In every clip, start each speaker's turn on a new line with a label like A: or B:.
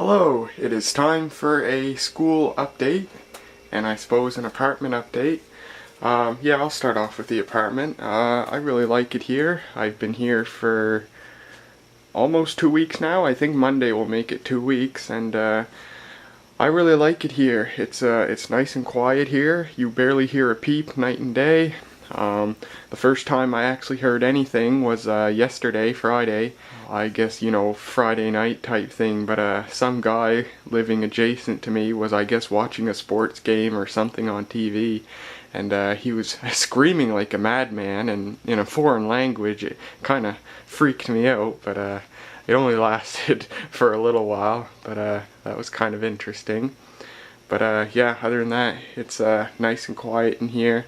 A: Hello, it is time for a school update, and I suppose an apartment update. Yeah, I'll start off with the apartment. I really like it here. I've been here for almost 2 weeks now. I think Monday will make it 2 weeks, and I really like it here. It's nice and quiet here. You barely hear a peep night and day. The first time I actually heard anything was yesterday, Friday. I guess, Friday night type thing, but some guy living adjacent to me was, I guess, watching a sports game or something on TV, and he was screaming like a madman and in a foreign language. It kind of freaked me out, but it only lasted for a little while, but that was kind of interesting. But yeah, other than that, it's nice and quiet in here.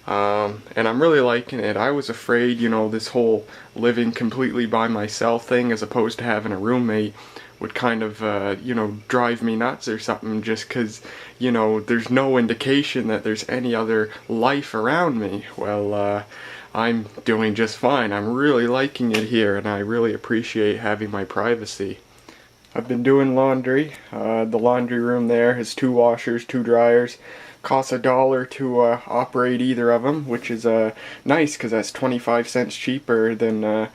A: And I'm really liking it. I was afraid, this whole living completely by myself thing as opposed to having a roommate would kind of, drive me nuts or something, just because, there's no indication that there's any other life around me. Well, I'm doing just fine. I'm really liking it here, and I really appreciate having my privacy. I've been doing laundry. The laundry room there has 2 washers, 2 dryers. Costs $1 to operate either of them, which is nice because that's 25 cents cheaper than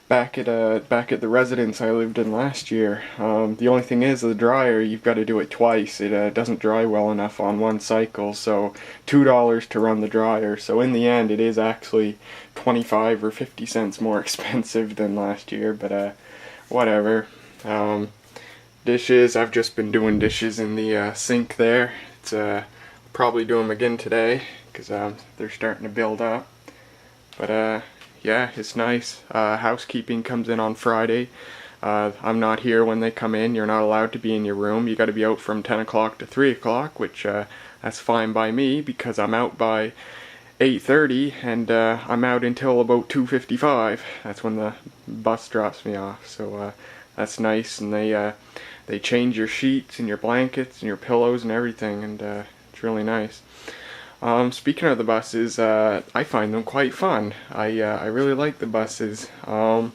A: back at the residence I lived in last year. The only thing is, the dryer, you've got to do it twice. It doesn't dry well enough on one cycle, so $2 to run the dryer. So in the end, it is actually 25 or 50 cents more expensive than last year, but whatever. Dishes, I've just been doing dishes in the sink there. It's probably do them again today because they're starting to build up. But yeah, it's nice. Housekeeping comes in on Friday. I'm not here when they come in. You're not allowed to be in your room. You got to be out from 10 o'clock to 3 o'clock, which that's fine by me because I'm out by 8:30 and I'm out until about 2:55. That's when the bus drops me off. So that's nice, and they change your sheets and your blankets and your pillows and everything, and it's really nice. Speaking of the buses, I find them quite fun. I really like the buses. Of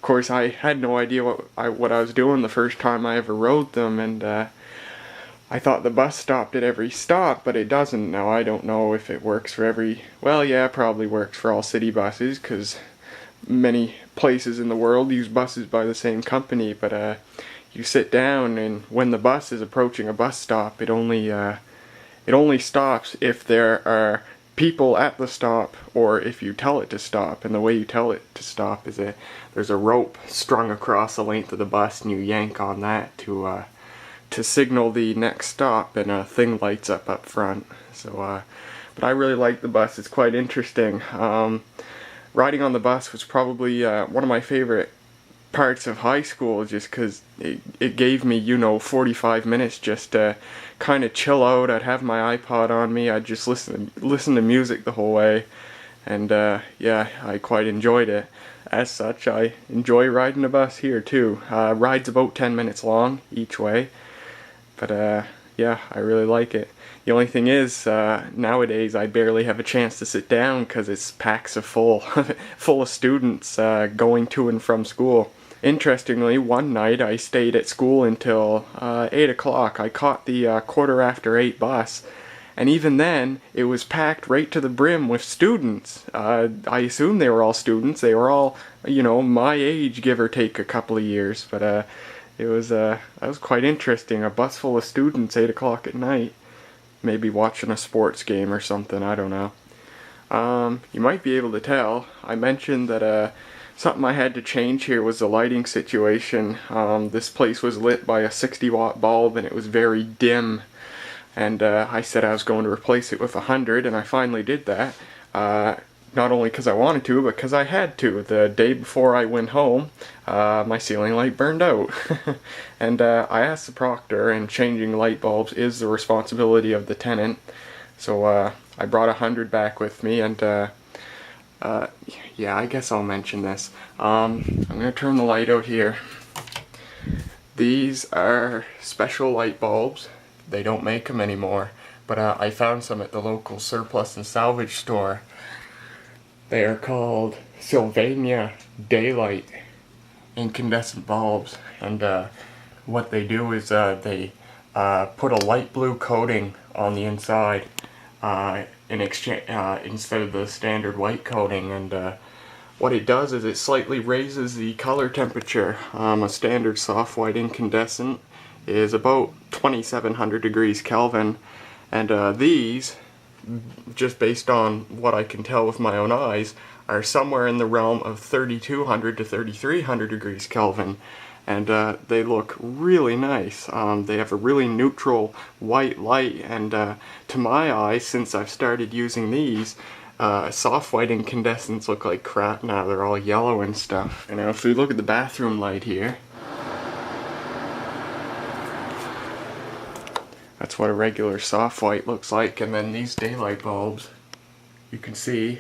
A: course, I had no idea what I was doing the first time I ever rode them, and I thought the bus stopped at every stop, but it doesn't. Now, I don't know if it works for every... Well, yeah, it probably works for all city buses, because many places in the world use buses by the same company, but you sit down, and when the bus is approaching a bus stop, it only stops if there are people at the stop, or if you tell it to stop. And the way you tell it to stop is there's a rope strung across the length of the bus, and you yank on that to signal the next stop, and a thing lights up front. So, but I really like the bus. It's quite interesting. Riding on the bus was probably one of my favorite parts of high school, just because it gave me 45 minutes just to kind of chill out. I'd have my iPod on me. I'd just listen to music the whole way, and yeah, I quite enjoyed it. As such, I enjoy riding a bus here too. Ride's about 10 minutes long each way, but yeah, I really like it. The only thing is, nowadays I barely have a chance to sit down because it's packs of full of students going to and from school. Interestingly, one night I stayed at school until 8 o'clock. I caught the 8:15 bus, and even then it was packed right to the brim with students. I assume they were all students. They were all, my age, give or take a couple of years, but that was quite interesting. A bus full of students, 8 o'clock at night. Maybe watching a sports game or something, I don't know. You might be able to tell, I mentioned that something I had to change here was the lighting situation. This place was lit by a 60-watt bulb, and it was very dim. And I said I was going to replace it with 100, and I finally did that. Not only because I wanted to, but because I had to. The day before I went home, my ceiling light burned out. And I asked the proctor, and changing light bulbs is the responsibility of the tenant. So I brought 100 back with me, and yeah, I guess I'll mention this. I'm going to turn the light out here. These are special light bulbs. They don't make them anymore, but I found some at the local surplus and salvage store. They are called Sylvania Daylight incandescent bulbs, and what they do is they put a light blue coating on the inside in exchange instead of the standard white coating, and what it does is it slightly raises the color temperature. A standard soft white incandescent is about 2700 degrees Kelvin, and these, just based on what I can tell with my own eyes, are somewhere in the realm of 3200 to 3300 degrees Kelvin, and they look really nice. They have a really neutral white light, and to my eyes, since I've started using these, soft white incandescents look like crap now. They're all yellow and stuff. And now if we look at the bathroom light here, that's what a regular soft white looks like. And then these daylight bulbs, you can see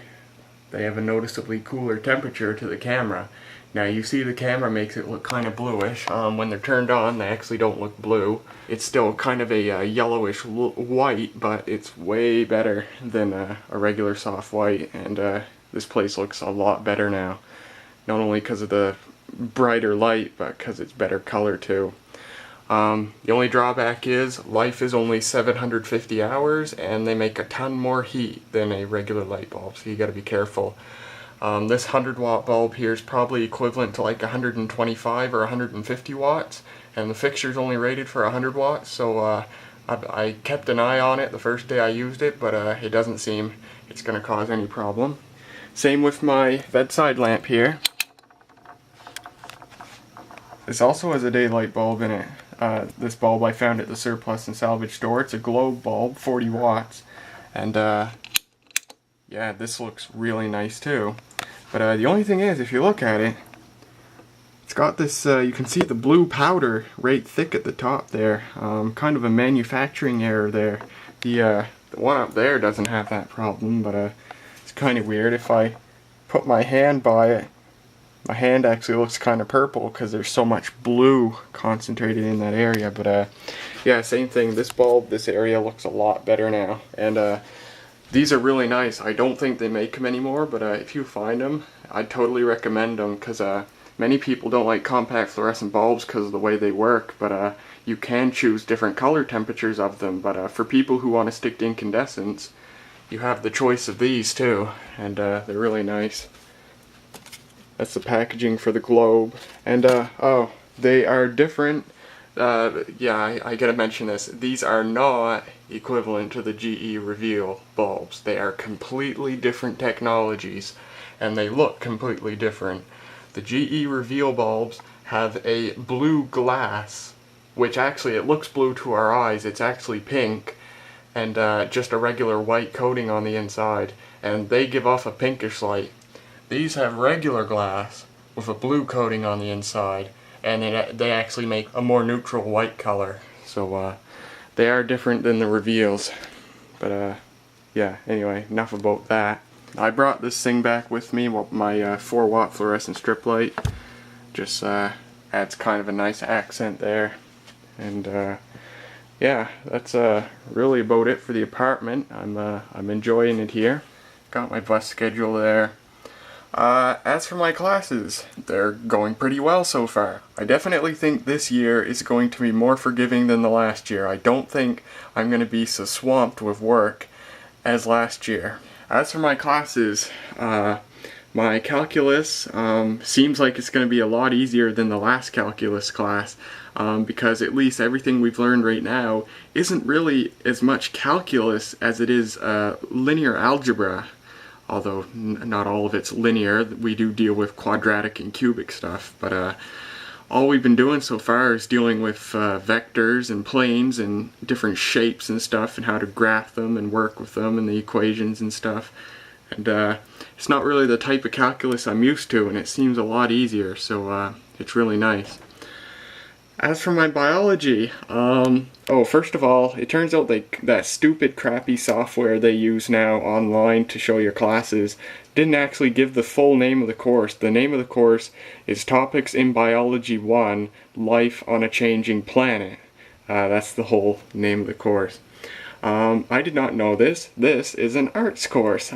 A: they have a noticeably cooler temperature to the camera. Now you see the camera makes it look kind of bluish. When they're turned on, they actually don't look blue. It's still kind of a yellowish white, but it's way better than a regular soft white, and this place looks a lot better now. Not only because of the brighter light, but because it's better color too. The only drawback is life is only 750 hours, and they make a ton more heat than a regular light bulb, so you gotta be careful. This 100-watt bulb here is probably equivalent to like 125 or 150 watts, and the fixture's only rated for 100 watts, so I kept an eye on it the first day I used it, but it doesn't seem it's going to cause any problem. Same with my bedside lamp here. This also has a daylight bulb in it. This bulb I found at the surplus and salvage store. It's a globe bulb, 40 watts, and yeah, this looks really nice too. But the only thing is, if you look at it, it's got this, you can see the blue powder right thick at the top there. Kind of a manufacturing error there. The one up there doesn't have that problem, but it's kind of weird. If I put my hand by it, my hand actually looks kind of purple because there's so much blue concentrated in that area. But yeah, same thing. This bulb, this area looks a lot better now. And these are really nice. I don't think they make them anymore, but if you find them, I'd totally recommend them, because many people don't like compact fluorescent bulbs because of the way they work, but you can choose different color temperatures of them. But for people who want to stick to incandescents, you have the choice of these too, and they're really nice. That's the packaging for the globe, and oh, they are different. Yeah, I gotta mention this. These are not equivalent to the GE Reveal bulbs. They are completely different technologies, and they look completely different. The GE Reveal bulbs have a blue glass, which actually, it looks blue to our eyes. It's actually pink, and just a regular white coating on the inside, and they give off a pinkish light. These have regular glass with a blue coating on the inside, and they actually make a more neutral white color. So they are different than the Reveals. But yeah, anyway, enough about that. I brought this thing back with me, my 4-watt fluorescent strip light. Just adds kind of a nice accent there. And yeah, that's really about it for the apartment. I'm enjoying it here. Got my bus schedule there. As for my classes, they're going pretty well so far. I definitely think this year is going to be more forgiving than the last year. I don't think I'm going to be so swamped with work as last year. As for my classes, my calculus seems like it's going to be a lot easier than the last calculus class, because at least everything we've learned right now isn't really as much calculus as it is linear algebra. Although not all of it's linear. We do deal with quadratic and cubic stuff, but all we've been doing so far is dealing with vectors and planes and different shapes and stuff, and how to graph them and work with them and the equations and stuff. And it's not really the type of calculus I'm used to, and it seems a lot easier, so it's really nice. As for my biology, oh, first of all, it turns out that stupid crappy software they use now online to show your classes didn't actually give the full name of the course. The name of the course is Topics in Biology 1, Life on a Changing Planet. That's the whole name of the course. I did not know this. This is an arts course.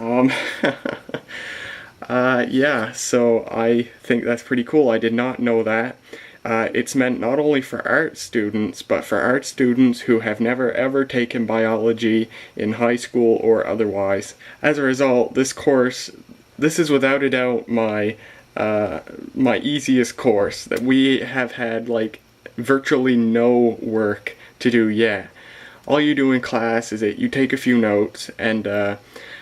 A: Yeah, so I think that's pretty cool. I did not know that. It's meant not only for art students, but for art students who have never ever taken biology in high school or otherwise. As a result, this is without a doubt my easiest course, that we have had like virtually no work to do yet. All you do in class is that you take a few notes, and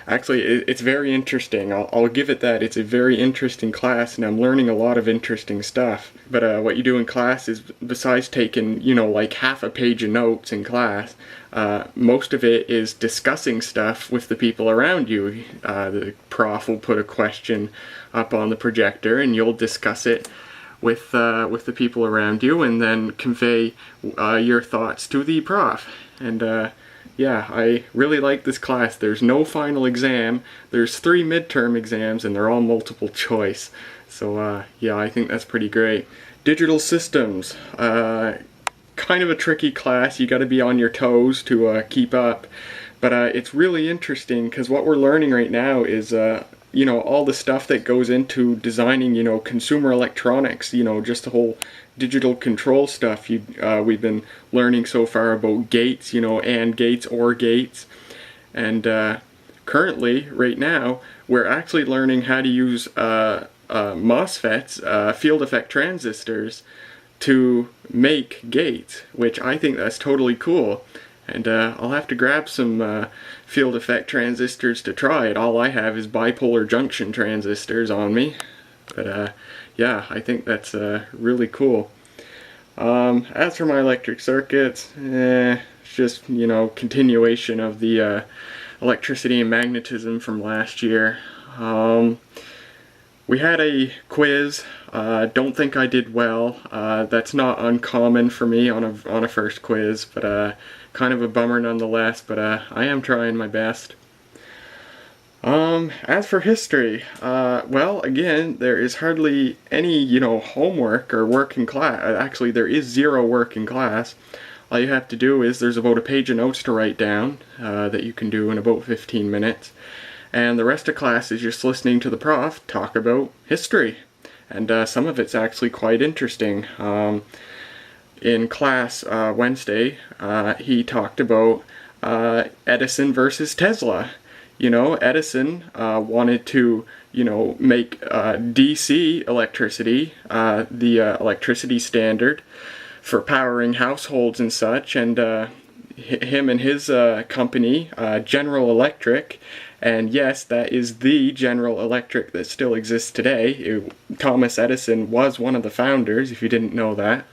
A: actually it's very interesting. I'll give it that. It's a very interesting class, and I'm learning a lot of interesting stuff. But what you do in class is, besides taking, like half a page of notes in class, most of it is discussing stuff with the people around you. The prof will put a question up on the projector, and you'll discuss it with the people around you, and then convey your thoughts to the prof. And yeah, I really like this class. There's no final exam. There's 3 midterm exams, and they're all multiple choice. So yeah, I think that's pretty great. Digital systems, kind of a tricky class. You got to be on your toes to keep up. But it's really interesting, because what we're learning right now is all the stuff that goes into designing, consumer electronics, just the whole digital control stuff. We've been learning so far about gates, AND gates, OR gates. And currently, right now, we're actually learning how to use MOSFETs, field effect transistors, to make gates, which I think that's totally cool. And I'll have to grab some field effect transistors to try it. All I have is bipolar junction transistors on me. But yeah, I think that's really cool. As for my electric circuits, it's just, continuation of the electricity and magnetism from last year. We had a quiz. Don't think I did well. That's not uncommon for me on a first quiz, but kind of a bummer nonetheless. But I am trying my best. As for history, well, again, there is hardly any, homework or work in class. Actually, there is 0 work in class. All you have to do is, there's about a page of notes to write down that you can do in about 15 minutes. And the rest of class is just listening to the prof talk about history. And some of it's actually quite interesting. In class Wednesday, he talked about Edison versus Tesla. Edison wanted to, make DC electricity the electricity standard for powering households and such, and him and his company, General Electric, and yes, that is the General Electric that still exists today. Thomas Edison was one of the founders, if you didn't know that.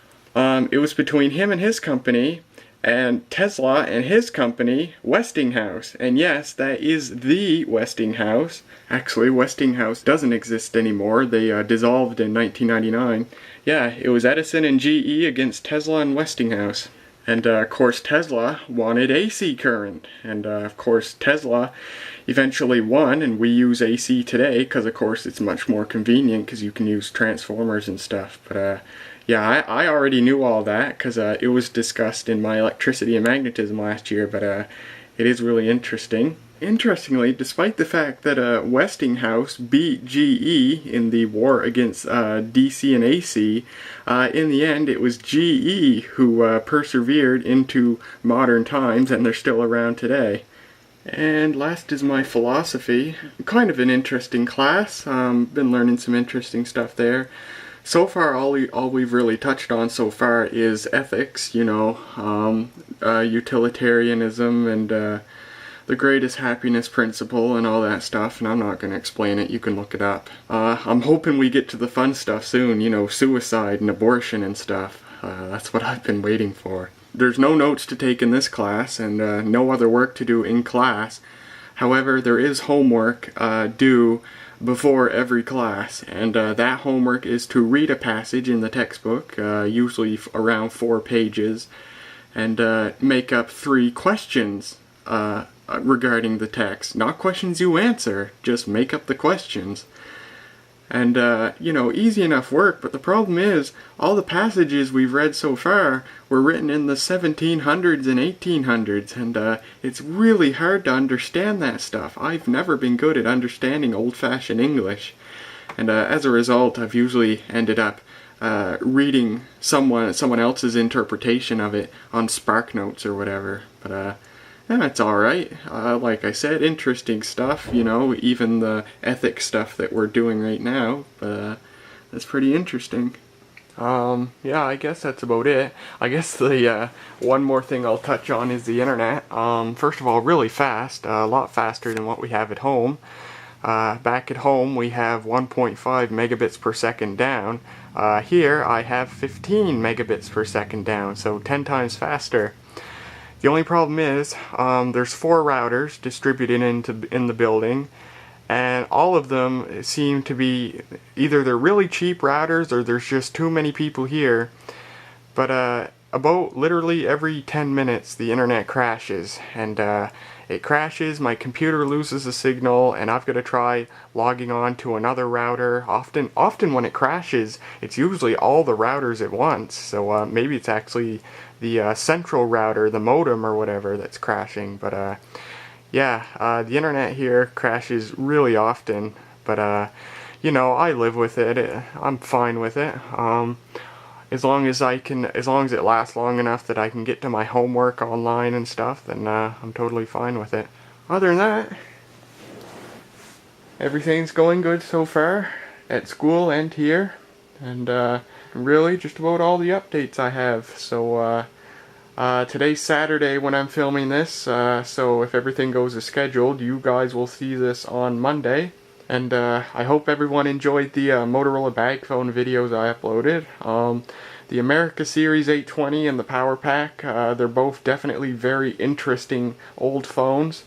A: It was between him and his company, and Tesla and his company, Westinghouse. And yes, that is the Westinghouse. Actually, Westinghouse doesn't exist anymore. They dissolved in 1999. Yeah, it was Edison and GE against Tesla and Westinghouse. And of course, Tesla wanted AC current. And of course, Tesla eventually won, and we use AC today because, of course, it's much more convenient because you can use transformers and stuff. But yeah, I already knew all that because it was discussed in my electricity and magnetism last year, but it is really interesting. Interestingly, despite the fact that Westinghouse beat GE in the war against DC and AC, in the end it was GE who persevered into modern times, and they're still around today. And last is my philosophy. Kind of an interesting class. Been learning some interesting stuff there. So far, all we've really touched on so far is ethics, utilitarianism and the greatest happiness principle and all that stuff, and I'm not going to explain it, you can look it up. I'm hoping we get to the fun stuff soon, suicide and abortion and stuff. That's what I've been waiting for. There's no notes to take in this class, and no other work to do in class. However, there is homework due before every class, and that homework is to read a passage in the textbook, usually around 4 pages, and make up 3 questions regarding the text. Not questions you answer, just make up the questions. And, easy enough work, but the problem is, all the passages we've read so far were written in the 1700s and 1800s, and it's really hard to understand that stuff. I've never been good at understanding old-fashioned English, and as a result, I've usually ended up reading someone else's interpretation of it on SparkNotes or whatever. But yeah, it's alright. Like I said, interesting stuff, you know, even the ethics stuff that we're doing right now. But that's pretty interesting. Yeah, I guess that's about it. I guess the one more thing I'll touch on is the internet. First of all, really fast, a lot faster than what we have at home. Back at home we have 1.5 megabits per second down. Here I have 15 megabits per second down, so 10 times faster. The only problem is there's 4 routers distributed in the building, and all of them seem to be either they're really cheap routers or there's just too many people here. But about literally every 10 minutes the internet crashes, and it crashes, my computer loses a signal, and I've got to try logging on to another router. Often when it crashes, it's usually all the routers at once, so maybe it's actually the central router, the modem or whatever, that's crashing. But yeah, the internet here crashes really often, but you know, I live with it. I'm fine with it. As long as it lasts long enough that I can get to my homework online and stuff, then I'm totally fine with it. Other than that, everything's going good so far at school and here, and really just about all the updates I have. So today's Saturday when I'm filming this, so if everything goes as scheduled, you guys will see this on Monday. And I hope everyone enjoyed the Motorola bag phone videos I uploaded. The America Series 820 and the Power Pack, they're both definitely very interesting old phones.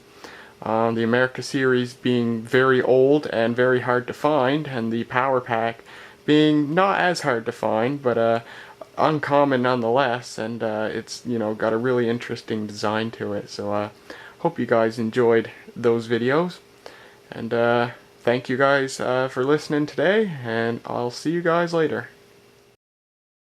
A: The America Series being very old and very hard to find, and the Power Pack being not as hard to find, but uncommon nonetheless, and it's, you know, got a really interesting design to it. So hope you guys enjoyed those videos, and thank you guys for listening today, and I'll see you guys later.